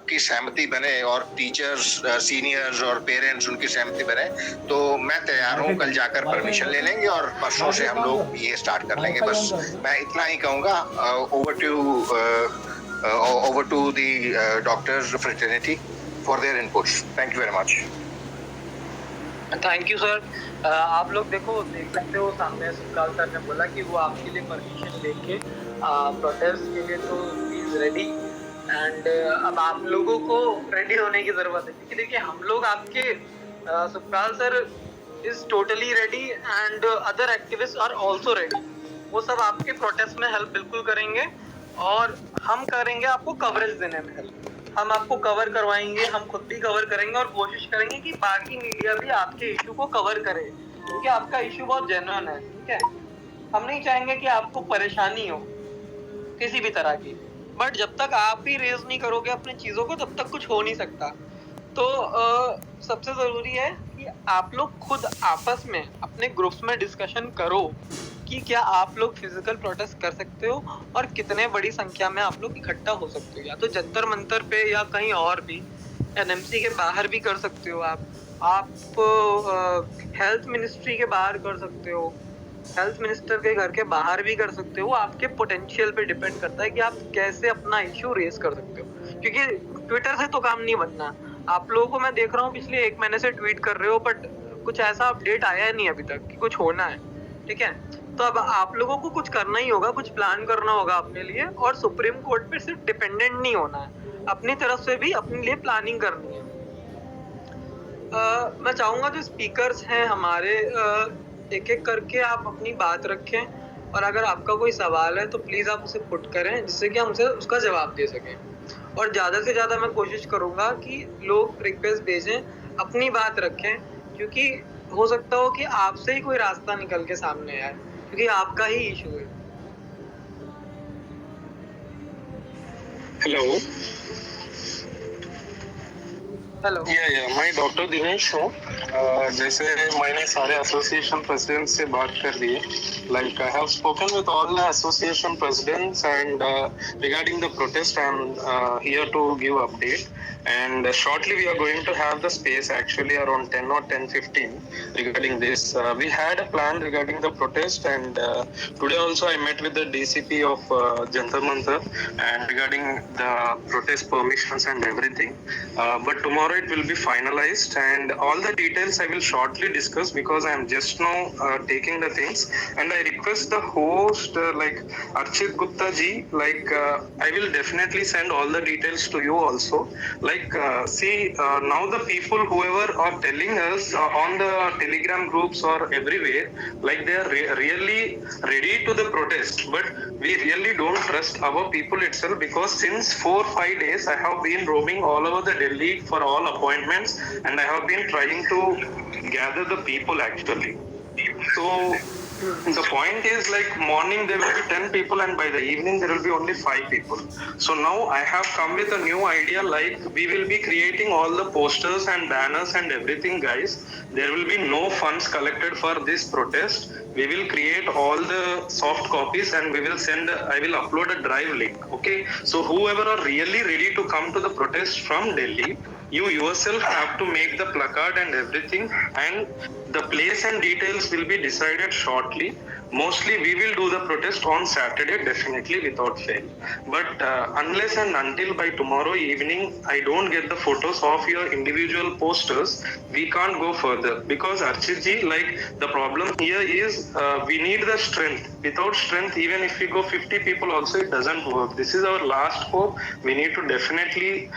सबकी सहमति बने और टीचर्स, सीनियर्स और पेरेंट्स उनकी सहमति बने, तो मैं तैयार हूँ। कल जाकर परमिशन ले लेंगे और परसों से हम लोग ये स्टार्ट कर लेंगे। बस मैं इतना ही कहूँगा। Over to the doctors fraternity for their inputs. Thank you very much. Thank you sir. आप लोग देख सकते हो सामने सुकाल सर ने बोला कि वो आपके लिए परमिशन लेके प्रोटेस्ट के लिए तो प्लीज रेडी। एंड अब आप लोगों को रेडी होने की जरूरत है, क्योंकि देखिए हम लोग आपके सुकाल sir is totally ready and other activist are also ready. वो सब आपके प्रोटेस्ट में हेल्प बिल्कुल करेंगे और हम करेंगे आपको कवरेज देने में हेल्प। हम आपको कवर करवाएंगे, हम खुद भी कवर करेंगे और कोशिश करेंगे कि बाकी मीडिया भी आपके इशू को कवर करे, क्योंकि आपका इशू बहुत जेन्युइन है। ठीक है, हम नहीं चाहेंगे कि आपको परेशानी हो किसी भी तरह की, बट जब तक आप ही रेज नहीं करोगे अपनी चीजों को तब तक कुछ हो नहीं सकता। तो सबसे जरूरी है कि आप लोग खुद आपस में अपने ग्रुप्स में डिस्कशन करो कि क्या आप लोग फिजिकल प्रोटेस्ट कर सकते हो और कितने बड़ी संख्या में आप लोग इकट्ठा हो सकते हो, या तो जंतर मंतर पे या कहीं और भी, एनएमसी के बाहर भी कर सकते हो। आप हेल्थ मिनिस्ट्री के बाहर कर सकते हो, हेल्थ मिनिस्टर के घर के बाहर भी कर सकते हो। आपके पोटेंशियल पे डिपेंड करता है कि आप कैसे अपना इश्यू रेज कर सकते हो, क्योंकि ट्विटर से तो काम नहीं बनना। आप लोगों को मैं देख रहा हूँ पिछले 1 महीने से ट्वीट कर रहे हो, बट कुछ ऐसा अपडेट आया नहीं अभी तक कि कुछ होना है। ठीक है, तो अब आप लोगों को कुछ करना ही होगा, कुछ प्लान करना होगा अपने लिए, और सुप्रीम कोर्ट पे सिर्फ डिपेंडेंट नहीं होना है, अपनी तरफ से भी अपने लिए प्लानिंग करनी है। मैं चाहूंगा जो स्पीकर्स हैं हमारे, एक एक करके आप अपनी बात रखें, और अगर आपका कोई सवाल है तो प्लीज आप उसे पुट करें, जिससे कि हम उसे उसका जवाब दे सकें। और ज्यादा से ज्यादा मैं कोशिश करूंगा कि लोग रिक्वेस्ट भेजें, अपनी बात रखें, क्योंकि हो सकता हो कि आपसे ही कोई रास्ता निकल के सामने आए, क्योंकि आपका ही इशू है। हेलो हेलो, मैं डॉक्टर दिनेश हूँ। जैसे मैंने सारे एसोसिएशन प्रेसिडेंट से बात कर ली है, like I have spoken with all the association presidents and regarding the protest I am here to give update, and shortly we are going to have the space actually around 10 or 10:15 regarding this. We had a plan regarding the protest, and today also I met with the DCP of Jantar Mantar and regarding the protest permissions and everything, but tomorrow it will be finalized, and all the details I will shortly discuss because I am just now taking the things, and I request the host like Archit Gupta ji, like I will definitely send all the details to you also. Like see, now the people whoever are telling us on the Telegram groups or everywhere, like they are really ready to the protest, but we really don't trust our people itself, because since 4-5 days I have been roaming all over the Delhi for all appointments, and I have been trying to gather the people actually. So the point is, like morning there will be 10 people and by the evening there will be only 5 people. So now I have come with a new idea, like we will be creating all the posters and banners and everything, guys. There will be no funds collected for this protest. We will create all the soft copies and we will send, I will upload a drive link. Okay, so whoever are really ready to come to the protest from Delhi, you yourself have to make the placard and everything, and the place and details will be decided shortly. Mostly we will do the protest on Saturday, definitely without fail. But unless and until by tomorrow evening I don't get the photos of your individual posters, we can't go further. Because Archit ji, like the problem here is we need the strength. Without strength, even if we go 50 people also, it doesn't work. This is our last hope. We need to definitely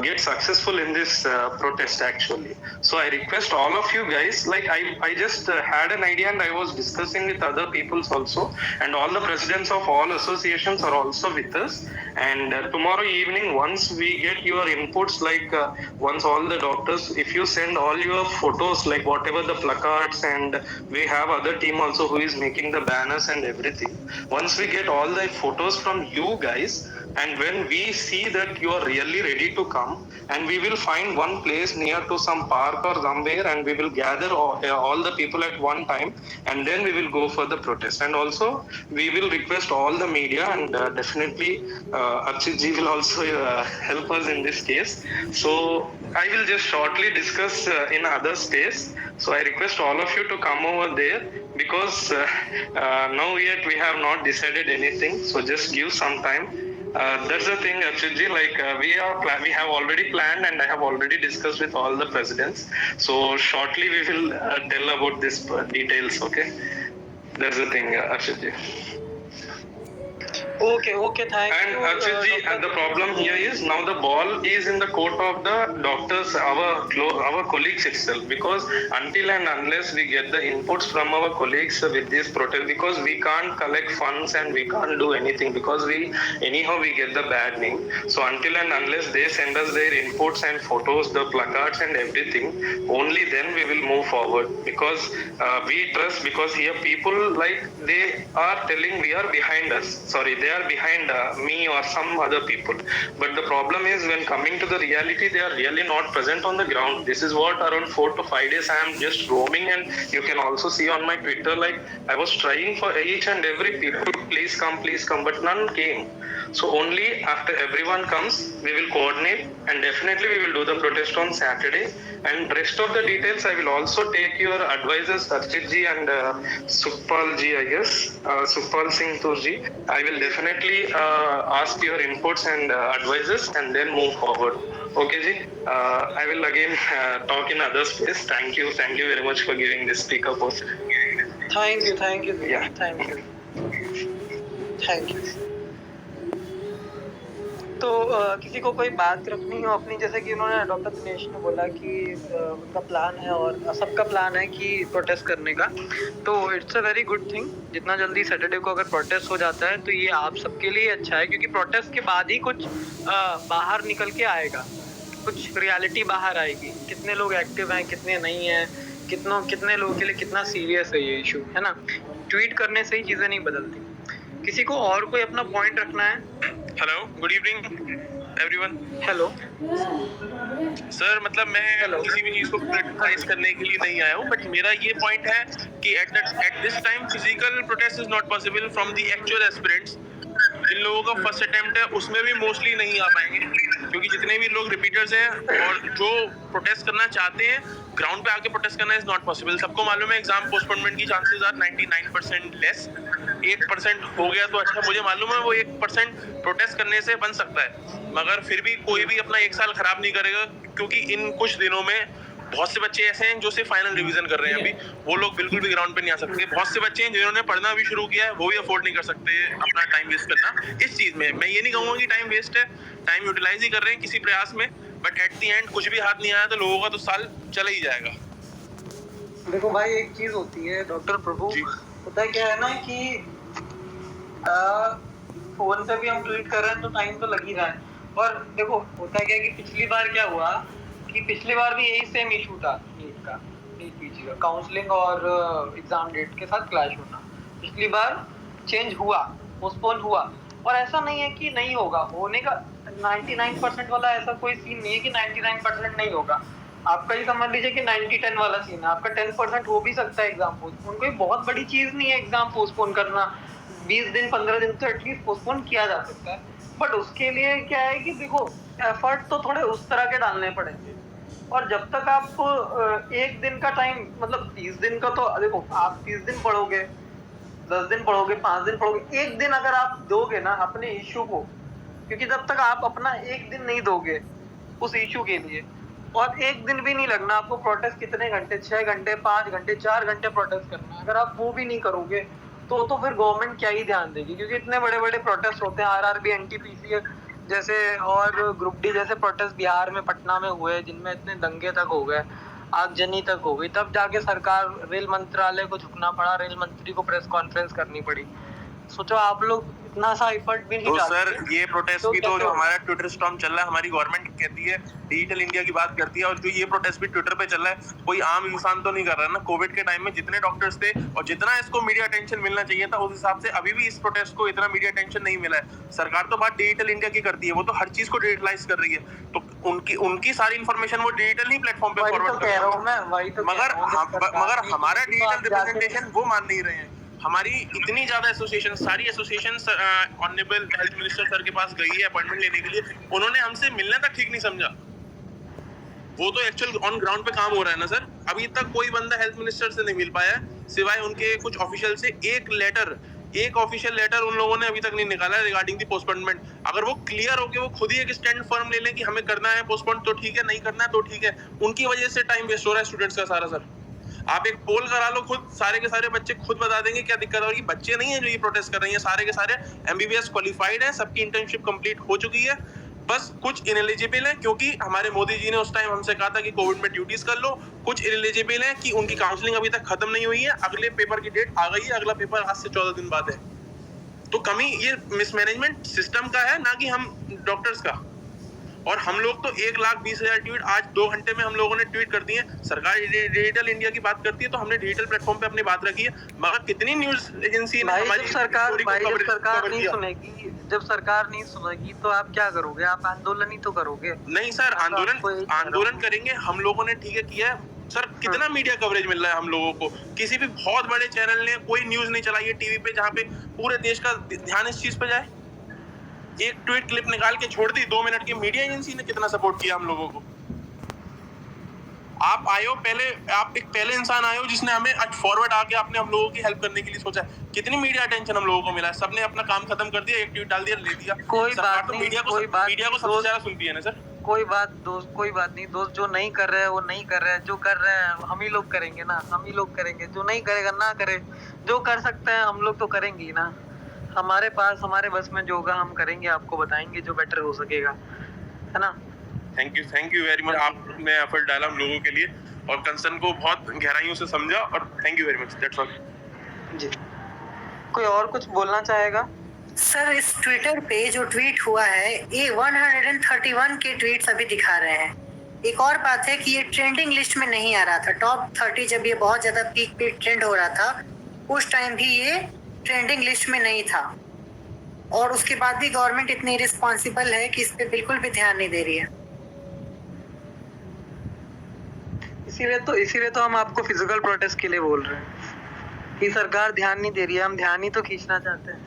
get successful in this protest actually. So I request all of you guys, like I just had an idea and I was discussing with other peoples also, and all the presidents of all associations are also with us. And tomorrow evening, once we get your inputs, like once all the doctors, if you send all your photos, like whatever the placards, and we have other team also who is making the banners and everything. Once we get all the photos from you guys, And when we see that you are really ready to come, and we will find one place near to some park or somewhere, and we will gather all the people at one time, and then we will go for the protest. And also we will request all the media, and definitely Archit ji will also help us in this case. So I will just shortly discuss in other space. So I request all of you to come over there, because now yet we have not decided anything. So just give some time. That's the thing, Archit ji. Like we have already planned, and I have already discussed with all the presidents. So shortly we will tell about this details. Okay, that's the thing, Archit ji. Okay, thank And you. Archit ji, and the problem here is now the ball is in the court of the doctors, our colleagues itself, because until and unless we get the inputs from our colleagues with this protest, because we can't collect funds and we can't do anything, because we get the bad name. So until and unless they send us their inputs and photos, the placards and everything, only then we will move forward. Because we trust, because here people like they are telling we are behind us. Sorry, they are behind me or some other people. But the problem is, when coming to the reality, they are really not present on the ground. This is what around 4 to 5 days I am just roaming, and you can also see on my Twitter, like I was trying for each and every people, please come, but none came. So only after everyone comes, we will coordinate, and definitely we will do the protest on Saturday. And rest of the details, I will also take your advisors, Archit ji and Sukhpal ji, I guess, Sukhpal Singh Tur ji. I will definitely ask your inputs and advices, and then move forward. Okay ji, I will again talk in other space. Thank you very much for giving this speaker post. Thank you. Yeah. Thank you. तो किसी को कोई बात रखनी हो अपनी, जैसे कि उन्होंने डॉक्टर दिनेश ने बोला कि उनका प्लान है और सबका प्लान है कि प्रोटेस्ट करने का, तो it's a very good thing. जितना जल्दी सैटरडे को अगर प्रोटेस्ट हो जाता है तो ये आप सबके लिए अच्छा है, क्योंकि प्रोटेस्ट के बाद ही कुछ बाहर निकल के आएगा, कुछ रियलिटी बाहर आएगी, कितने लोग एक्टिव हैं, कितने नहीं हैं, कितने लोगों के लिए कितना सीरियस है ये इशू, है ना. ट्वीट करने से ही चीज़ें नहीं बदलती. किसी को और कोई अपना पॉइंट रखना है? Hello, good evening everyone. Hello sir, मतलब मैं किसी भी चीज़ को क्रिटिसाइज करने के लिए नहीं आया हूँ, बट मेरा ये पॉइंट है कि at this time physical protest is not possible from the actual aspirants. जिन लोगों का फर्स्ट अटेम्प्ट है उसमें भी मोस्टली नहीं आ पाएंगे, क्योंकि जितने भी लोग रिपीटर्स हैं और जो प्रोटेस्ट करना चाहते हैं, ग्राउंड पे आके प्रोटेस्ट करना इज नॉट पॉसिबल. सबको मालूम है एग्जाम पोस्टपोनमेंट की चांसेस आर 99% लेस. 1% हो गया तो अच्छा, मुझे मालूम है वो 1% प्रोटेस्ट करने से बन सकता है, मगर फिर भी कोई भी अपना 1 साल खराब नहीं करेगा, क्योंकि इन कुछ दिनों में बहुत से बच्चे ऐसे हैं जो सिर्फ फाइनल रिवीजन कर रहे हैं अभी, वो लोग बिल्कुल भी ग्राउंड पे नहीं आ सकते. बहुत से बच्चे हैं जिन्होंने पढ़ना भी शुरू किया है, वो भी अफोर्ड नहीं कर सकते अपना टाइम वेस्ट करना इस चीज़ में. मैं ये नहीं कहूँगा कि टाइम वेस्ट है, टाइम यूटिलाइज ही कर रहे हैं किसी प्रयास में, बट एट दी एंड कुछ भी हाथ नहीं आया तो लोगों का तो साल चला ही जाएगा. देखो भाई, एक चीज़ होती है डॉक्टर प्रभु, होता क्या है ना कि फोन पे भी हम ट्वीट कर रहे हैं तो टाइम तो लग ही रहा है. और देखो होता क्या है कि पिछली बार क्या हुआ कि पिछली बार भी यही सेम इशू था, नीट पीजी का काउंसलिंग और एग्जाम डेट के साथ क्लैश होना. पिछली बार चेंज हुआ, पोस्टपोन हुआ, और ऐसा नहीं है कि नहीं होगा, होने का 99% वाला ऐसा कोई सीन नहीं है कि 99% नहीं होगा. आपका ही समझ लीजिए कि 90-10 वाला सीन है, आपका 10% हो भी सकता है एग्जाम पोस्टपोन. कोई बहुत बड़ी चीज़ नहीं है एग्जाम पोस्टपोन करना. 20 दिन 15 दिन तो एटलीस्ट पोस्टपोन किया जा सकता है, बट उसके लिए क्या है कि देखो एफर्ट तो थोड़े उस तरह के डालने पड़ेंगे. और जब तक आपको 1 दिन का टाइम, मतलब 30 दिन का, तो देखो आप 30 दिन पढ़ोगे, 10 दिन पढ़ोगे, 5 दिन पढ़ोगे, 1 दिन अगर आप दोगे ना अपने इशू को, क्योंकि जब तक आप अपना 1 दिन नहीं दोगे उस इशू के लिए, और 1 दिन भी नहीं लगना आपको प्रोटेस्ट कितने घंटे, 6 घंटे, 5 घंटे, 4 घंटे प्रोटेस्ट करना, अगर आप वो भी नहीं करोगे तो फिर गवर्नमेंट क्या ही ध्यान देगी. क्योंकि इतने बड़े बड़े प्रोटेस्ट होते हैं, आरआरबी, एनटीपीसी जैसे और ग्रुप डी जैसे प्रोटेस्ट बिहार में, पटना में हुए, जिनमें इतने दंगे तक हो गए, आगजनी तक हो गई, तब जाके सरकार, रेल मंत्रालय को झुकना पड़ा, रेल मंत्री को प्रेस कॉन्फ्रेंस करनी पड़ी. सोचो आप लोग इतना सा एफर्ट भी नहीं तो डालते। सर ये प्रोटेस्ट भी तो जो हमारा ट्विटर स्टॉर्म चल रहा है, हमारी गवर्नमेंट कहती है डिजिटल इंडिया की बात करती है, और जो ये प्रोटेस्ट भी ट्विटर पे चल रहा है, कोई आम इंसान तो नहीं कर रहा है ना। कोविड के टाइम में जितने डॉक्टर्स थे और जितना इसको मीडिया अटेंशन मिलना चाहिए था, उस हिसाब से अभी भी इस प्रोटेस्ट को इतना मीडिया अटेंशन नहीं मिला है। सरकार तो बात डिजिटल इंडिया की करती है, वो तो हर चीज को डिजिटलाइज कर रही है, तो उनकी सारी इन्फॉर्मेशन वो डिजिटल ही प्लेटफॉर्म पे फॉरवर्ड कर रही है। मगर हमारा डिजिटल रिप्रेजेंटेशन वो मान नहीं रहे हैं। हमारी इतनी ज्यादा एसोसिएशन, सारी association honourable health minister sir के पास गई है अपॉइंटमेंट लेने के लिए, उन्होंने हमसे मिलना तक ठीक नहीं समझा। वो तो एक्चुअल ऑन ग्राउंड पे काम हो रहा है ना सर। अभी तक कोई बंदा हेल्थ मिनिस्टर से नहीं मिल पाया सिवाय उनके कुछ ऑफिशियल से। एक ऑफिशियल लेटर उन लोगों ने अभी तक नहीं निकाला है रिगार्डिंग दी पोस्टपोनमेंट। अगर वो क्लियर हो के वो खुद ही एक स्टैंड फर्म ले लें कि हमें करना है पोस्टपोन तो ठीक है, नहीं करना है तो ठीक है, उनकी वजह से टाइम वेस्ट हो रहा है स्टूडेंट्स का सारा। सर आप एक पोल करा लो, खुद सारे के सारे बच्चे खुद बता देंगे क्या दिक्कत होगी। बच्चे नहीं है जो ये प्रोटेस्ट कर रहे हैं, सारे के सारे एमबीबीएस क्वालिफाइड है, सबकी इंटर्नशिप कंप्लीट हो चुकी है, बस कुछ इनएलिजिबल है क्योंकि हमारे मोदी जी ने उस टाइम हमसे कहा था कि कोविड में ड्यूटीज कर लो। कुछ इनएलिजिबल है कि उनकी काउंसलिंग अभी तक खत्म नहीं हुई है, अगले पेपर की डेट आ गई है, अगला पेपर आज से 14 दिन बाद है। तो कमी ये मिसमैनेजमेंट सिस्टम का है, ना कि हम डॉक्टर्स का। और हम लोग तो 1,20,000 ट्वीट आज 2 घंटे में हम लोगों ने ट्वीट कर दिए। सरकार डिजिटल इंडिया की बात करती है तो हमने डिजिटल प्लेटफॉर्म पे अपनी बात रखी है, मगर कितनी न्यूज एजेंसी ने हमारी सरकार जब सरकार नहीं सुनेगी तो आप क्या करोगे? आप आंदोलन ही तो करोगे। नहीं सर, आंदोलन करेंगे हम लोगों ने, ठीक है किया है सर। कितना मीडिया कवरेज मिल रहा है हम लोगों को, किसी भी बहुत बड़े चैनल ने कोई न्यूज नहीं चलाई है टीवी पे जहाँ पे पूरे देश का ध्यान इस चीज पे जाए। एक ट्वीट क्लिप निकाल के छोड़ दी 2 मिनट की, मीडिया एजेंसी ने कितना सपोर्ट किया हम लोगों को। आप आए हो पहले, आप एक पहले इंसान आए हो जिसने हमें आज फॉरवर्ड आके आपने हम लोगों की हेल्प करने के लिए सोचा। कितनी मीडिया अटेंशन हम लोगों को मिला है, सबने अपना काम खत्म कर दिया, एक ट्वीट डाल दिया, ले दिया। कोई बात नहीं, मीडिया को सबसे ज्यादा सुनती है ना सर। कोई बात नहीं दोस्त, जो नहीं कर रहे हैं वो नहीं कर रहे हैं, जो कर रहे हैं हम ही लोग करेंगे ना, हम ही लोग करेंगे। जो नहीं करेगा ना करे, जो कर सकते हैं हम लोग तो करेंगे ही ना। हमारे पास हमारे बस में जो होगा हम करेंगे, आपको बताएंगे जो बेटर हो सकेगा, है ना। थैंक यू वेरी मच, आपने एफर्ट डाला हम लोगों के लिए और कंसर्न को बहुत गहराइयों से समझा, और thank you very much, that's all जी। कोई और कुछ बोलना चाहेगा? सर इस ट्विटर पे जो ट्वीट हुआ है ये 131 के ट्वीट्स अभी दिखा रहे हैं। एक और बात है कि ये ट्रेंडिंग लिस्ट में नहीं आ रहा था। टॉप 30 जब ये बहुत ज्यादा पीक पे ट्रेंड हो रहा था उस टाइम भी ये ट्रेंडिंग लिस्ट में नहीं था, और उसके बाद भी गवर्नमेंट इतनी रिस्पॉन्सिबल है कि इस पे बिल्कुल भी ध्यान नहीं दे रही है। इसीलिए तो हम आपको फिजिकल प्रोटेस्ट के लिए बोल रहे हैं कि सरकार ध्यान नहीं दे रही है, हम ध्यान ही तो खींचना चाहते हैं।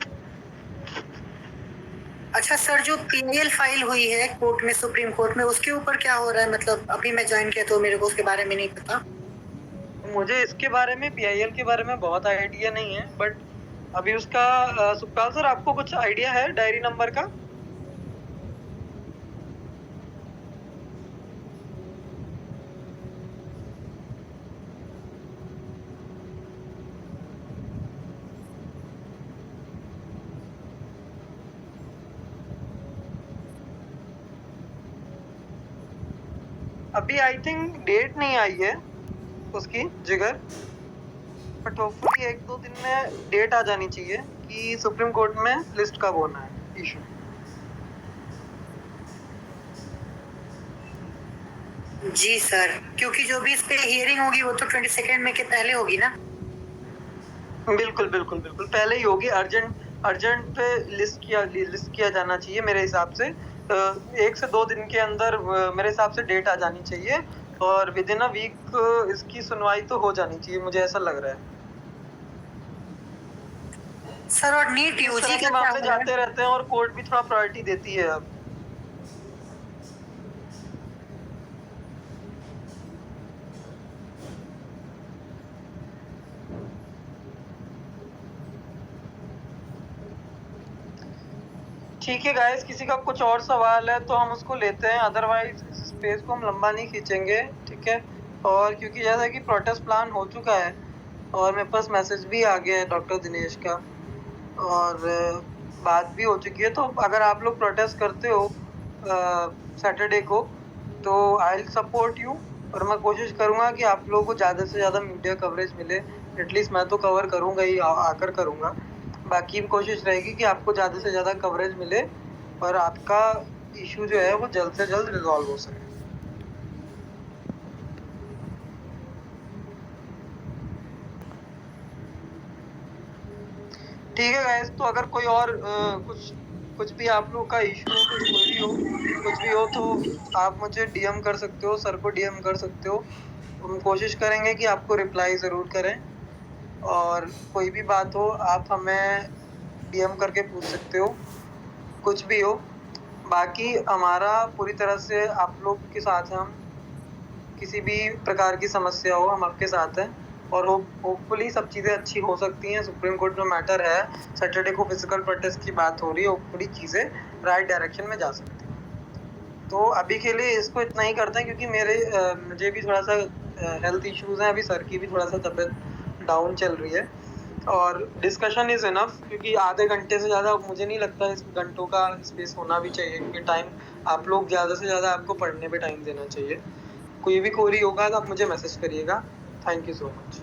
अच्छा सर, जो पीएल फाइल हुई है कोर्ट में, सुप्रीम कोर्ट में, उसके ऊपर क्या हो रहा है? मतलब अभी मैं ज्वाइन किया तो मेरे को उसके बारे में नहीं पता। मुझे इसके बारे में, पीआईएल के बारे में बहुत आइडिया नहीं है, बट अभी उसका सुखपाल सर आपको कुछ आइडिया है डायरी नंबर का? अभी आई थिंक डेट नहीं आई है उसकी जिगर, बट होपफुली 1-2 दिन में डेट आ जानी चाहिए कि सुप्रीम कोर्ट में लिस्ट कब होना है इशू। जी सर, क्योंकि जो भी इस पे हियरिंग होगी वो तो 22 में के पहले होगी ना? बिल्कुल पहले ही होगी। अर्जेंट पे लिस्ट किया जाना चाहिए मेरे हिसाब से। 1 से 2 दिन के अंदर मेरे हिसाब से डेट आ जानी चाहिए, और विद इन अ वीक इसकी सुनवाई तो हो जानी चाहिए, मुझे ऐसा लग रहा है सर। और नीट यूजी के मामले जाते रहते हैं और कोर्ट भी थोड़ा प्रायोरिटी देती है अब। ठीक है गाइस, किसी का कुछ और सवाल है तो हम उसको लेते हैं, अदरवाइज स्पेस को हम लंबा नहीं खींचेंगे, ठीक है। और क्योंकि जैसा कि प्रोटेस्ट प्लान हो चुका है और मेरे पास मैसेज भी आ गया है डॉक्टर दिनेश का, और बात भी हो चुकी है, तो अगर आप लोग प्रोटेस्ट करते हो सैटरडे को तो आई विल सपोर्ट यू, और मैं कोशिश करूँगा कि आप लोगों को ज़्यादा से ज़्यादा मीडिया कवरेज मिले। एटलीस्ट मैं तो कवर करूँगा ही, आकर करूँगा, बाकी कोशिश रहेगी कि आपको ज़्यादा से ज़्यादा कवरेज मिले और आपका इशू जो है वो जल्द से जल्द रिजॉल्व हो सके। ठीक है गाइस, तो अगर कोई और कुछ भी आप लोग का इशू हो, कुछ क्वेरी हो, कुछ भी हो तो आप मुझे डीएम कर सकते हो, सर को डीएम कर सकते हो। हम कोशिश करेंगे कि आपको रिप्लाई ज़रूर करें और कोई भी बात हो आप हमें डीएम करके पूछ सकते हो, कुछ भी हो। बाकी हमारा पूरी तरह से आप लोग के साथ हैं, हम किसी भी प्रकार की समस्या हो हम आपके साथ हैं और होपफुली सब चीज़ें अच्छी हो सकती हैं। सुप्रीम कोर्ट में मैटर है, सैटरडे को फिजिकल प्रोटेस्ट की बात हो रही है, होपफुली चीज़ें राइट डायरेक्शन में जा सकती हैं। तो अभी के लिए इसको इतना ही करते हैं क्योंकि मुझे भी थोड़ा सा हेल्थ इश्यूज़ हैं, अभी सर की भी थोड़ा सा तबीयत डाउन चल रही है और डिस्कशन इज़ इनफ, क्योंकि आधे घंटे से ज़्यादा मुझे नहीं लगता इस घंटों का स्पेस होना भी चाहिए, क्योंकि टाइम आप लोग ज़्यादा से ज़्यादा आपको पढ़ने पे टाइम देना चाहिए। कोई भी क्वेरी होगा तो आप मुझे मैसेज करिएगा। Thank you so much.